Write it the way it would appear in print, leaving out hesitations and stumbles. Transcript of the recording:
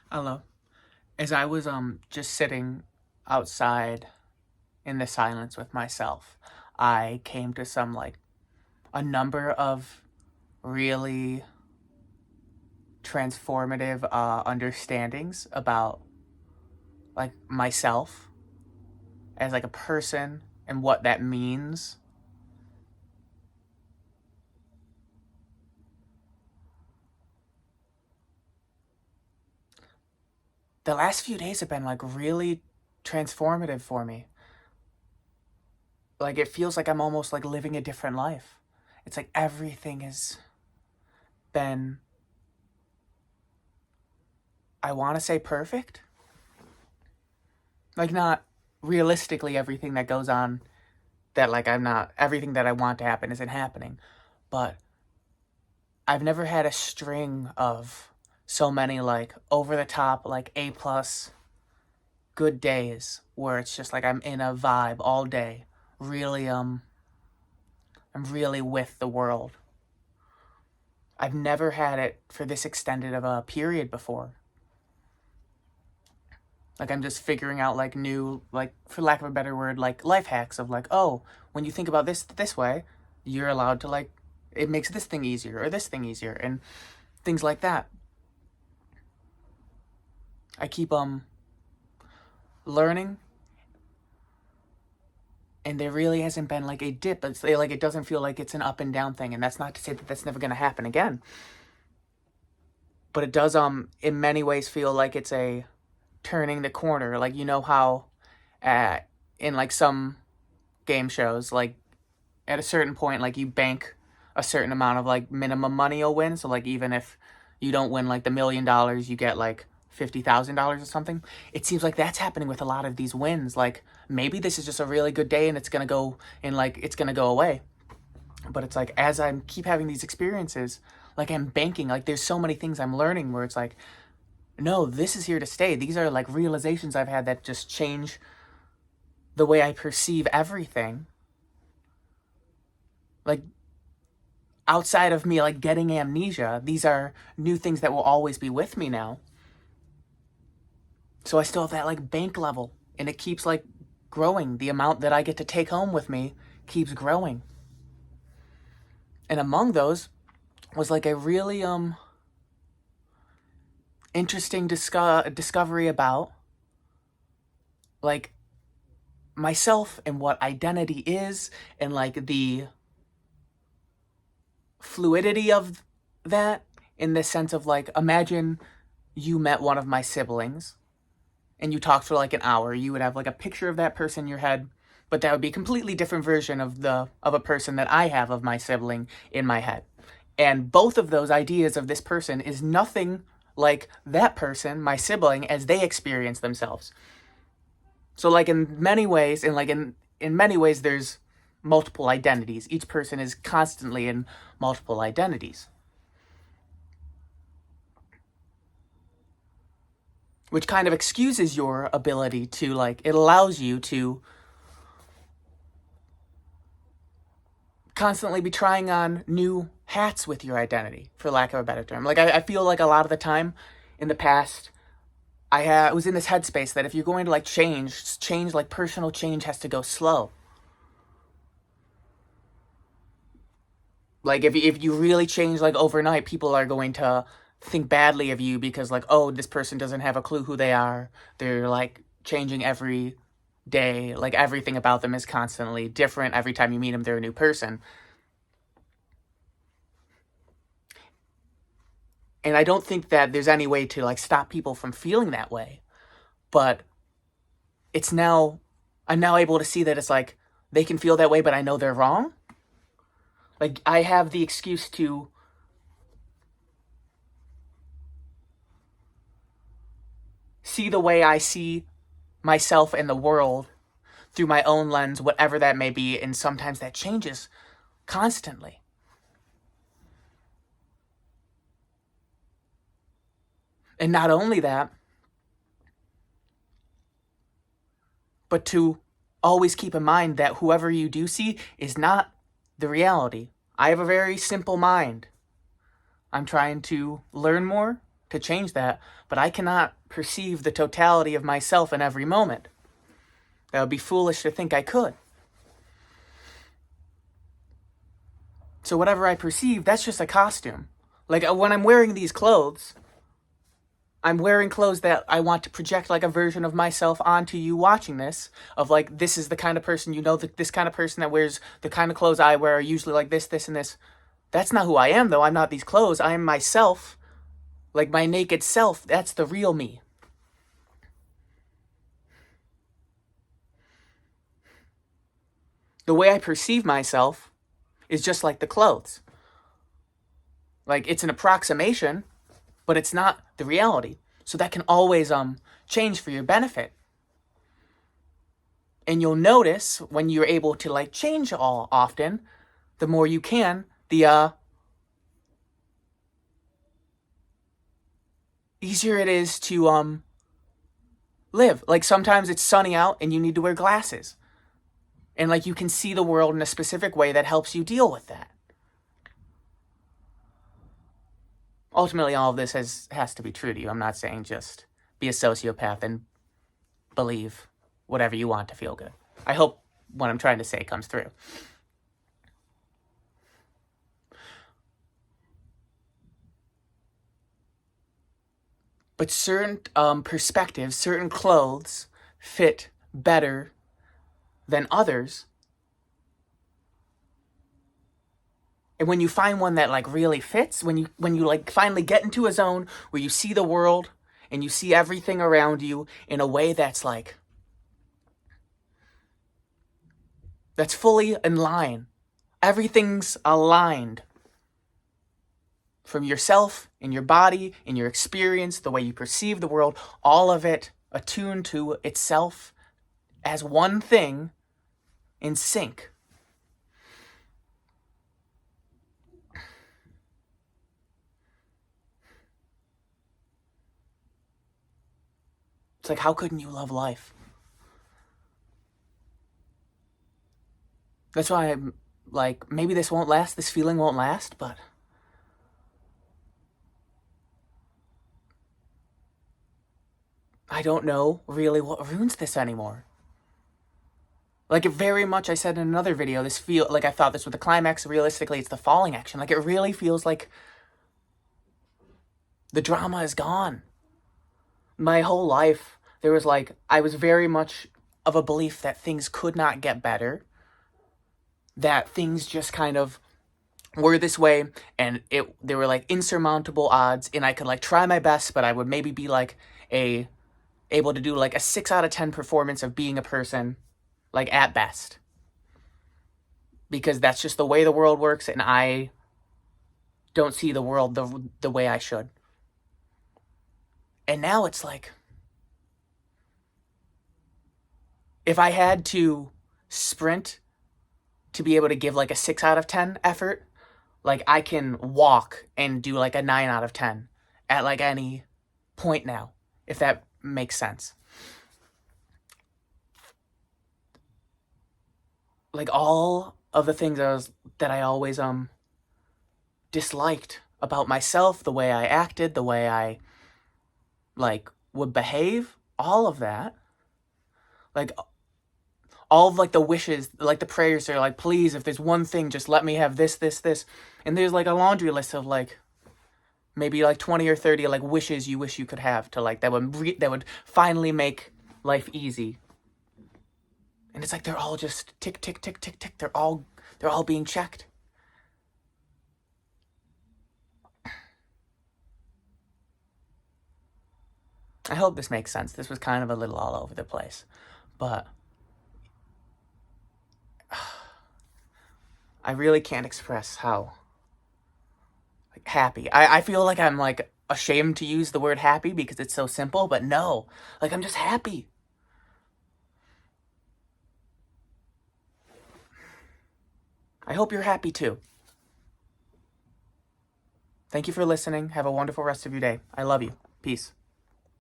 Hello. As I was just sitting outside in the silence with myself, I came to some like a number of really transformative understandings about like myself as like a person and what that means. The last few days have been like really transformative for me. Like it feels like I'm almost like living a different life. It's like everything has been, I want to say, perfect. Like not realistically everything that goes on, that like I'm not, everything that I want to happen isn't happening, but I've never had a string of so many like over the top like A plus good days where it's just like I'm in a vibe all day, really I'm really with the world. I've never had it for this extended of a period before. Like I'm just figuring out like new, like for lack of a better word, like life hacks of like, oh, when you think about this way, you're allowed to like, it makes this thing easier or this thing easier and things like that. I keep learning, and there really hasn't been like a dip. It's like it doesn't feel like it's an up and down thing, and that's not to say that that's never going to happen again. But it does in many ways feel like it's a turning the corner. Like you know how uh in like some game shows, like at a certain point, like you bank a certain amount of like minimum money you'll win. So like even if you don't win like the $1 million, you get like $50,000 or something. It seems like that's happening with a lot of these wins. Like maybe this is just a really good day and it's gonna go and like it's gonna go away. But it's like as I keep having these experiences, like I'm banking. Like there's so many things I'm learning where it's like, no, this is here to stay. These are like realizations I've had that just change the way I perceive everything. Like outside of me like getting amnesia, these are new things that will always be with me now. So I still have that like bank level and it keeps like growing. The amount that I get to take home with me keeps growing. And among those was like a really interesting discovery about like myself and what identity is and like the fluidity of that, in the sense of like imagine you met one of my siblings and you talked for like an hour. You would have like a picture of that person in your head, but that would be a completely different version of a person that I have of my sibling in my head. And both of those ideas of this person is nothing like that person, my sibling, as they experience themselves. So like in many ways, and like in many ways there's multiple identities. Each person is constantly in multiple identities, which kind of excuses your ability to like, it allows you to constantly be trying on new hats with your identity, for lack of a better term. Like I feel like a lot of the time in the past, was in this headspace that if you're going to like change like personal change has to go slow. Like if you really change like overnight, people are going to think badly of you because like, oh, this person doesn't have a clue who they are. They're like changing every day. Like everything about them is constantly different. Every time you meet them, they're a new person. And I don't think that there's any way to like stop people from feeling that way. But it's now, I'm now able to see that it's like they can feel that way, but I know they're wrong. Like I have the excuse to see the way I see myself and the world through my own lens, whatever that may be, and sometimes that changes constantly. And not only that, but to always keep in mind that whoever you do see is not the reality. I have a very simple mind. I'm trying to learn more, to change that, but I cannot perceive the totality of myself in every moment. That would be foolish to think I could. So whatever I perceive, that's just a costume. Like when I'm wearing these clothes, I'm wearing clothes that I want to project like a version of myself onto you watching this, of like, this is the kind of person, this kind of person that wears the kind of clothes I wear are usually like this, this, and this. That's not who I am, though. I'm not these clothes. I am myself, like my naked self. That's the real me. The way I perceive myself is just like the clothes. Like, it's an approximation, but it's not the reality. So that can always change for your benefit. And you'll notice when you're able to like change all often, the more you can, the easier it is to live. Like sometimes it's sunny out and you need to wear glasses. And like you can see the world in a specific way that helps you deal with that. Ultimately, all of this has to be true to you. I'm not saying just be a sociopath and believe whatever you want to feel good. I hope what I'm trying to say comes through. But certain perspectives, certain clothes fit better than others. And when you find one that like really fits, when you like finally get into a zone where you see the world and you see everything around you in a way that's like, that's fully in line. Everything's aligned. From yourself, in your body, in your experience, the way you perceive the world, all of it attuned to itself as one thing in sync. It's like, how couldn't you love life? That's why I'm like, maybe this won't last, this feeling won't last, but I don't know really what ruins this anymore. Like, it very much, I said in another video, like I thought this was the climax, realistically it's the falling action. Like, it really feels like the drama is gone. My whole life, I was very much of a belief that things could not get better. That things just kind of were this way, and there were like insurmountable odds, and I could like try my best, but I would maybe be like able to do like a 6 out of 10 performance of being a person, like at best. Because that's just the way the world works, and I don't see the world the way I should. And now it's like, if I had to sprint to be able to give like a 6 out of 10 effort, like I can walk and do like a 9 out of 10 at like any point now, if that makes sense. Like all of the things that I always disliked about myself, the way I acted, the way I like would behave, all of that, like all of like the wishes, like the prayers are like, please, if there's one thing, just let me have this, this, this. And there's like a laundry list of like maybe like 20 or 30 like wishes you wish you could have to like that would finally make life easy. And it's like they're all just tick, tick, tick, tick, tick. They're all being checked. I hope this makes sense. This was kind of a little all over the place, but I really can't express how like happy. I feel like I'm like ashamed to use the word happy because it's so simple, but no, like I'm just happy. I hope you're happy too. Thank you for listening. Have a wonderful rest of your day. I love you. Peace.